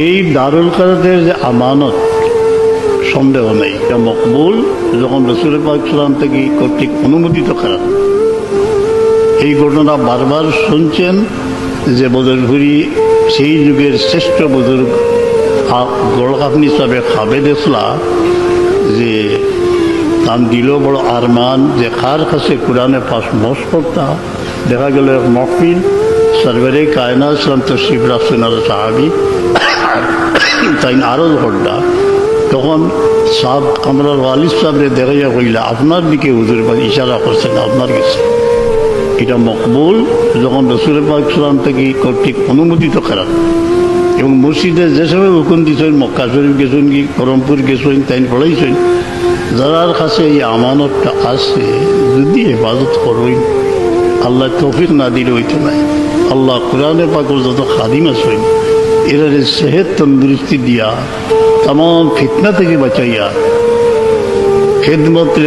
এই দারুল কারাতের যে আমানত সন্দেহ নেই, এটা মকবুল যখন রসুল পাক সাল্লাম থেকে কর্তৃক অনুমোদিত কারাত। এই ঘটনা বারবার শুনছেন যে বদরপুরি সেই যুগের শ্রেষ্ঠ বুজুর্গ গোলকাপনি সাহেব খাবেদ ইসলা যে তার দিল বড় আরমান যে কার কাছে কোরআনে পাশ মস করতা। দেখা গেল এক মহফিল সরবরে কায়নাত ইসলাম তশরিফ রাখছেন আর সাহাবি তাই আরো ঘটনা। তখন সাহ কামরার ওয়ালিদ সাহেবরে দেখাইয়া কইলা আপনার দিকে হুজুর ইশারা করছেন আপনার কাছে। এটা মকবুল যখন রসুল পাক সাল্লাম থেকে কর্তৃক অনুমোদিত করা। এবং মসজিদে যে সময় হুকুম দিচ্ছেন মক্কা শরীফ গেছেন কি করমপুর গেছেন তাই পড়াইছেন, যার কাছে এই আমানতটা আছে যদি হেফাজত করবেন আল্লাহ তৌফিক না দিলে হইতে নাই। আল্লাহ কোরআনে পাকের যত খাদিম আছেন এরা সেহেত তন্দুরুস্তি দিয়া তাম ফিতনা থেকে বাঁচাইয়া খেদমতের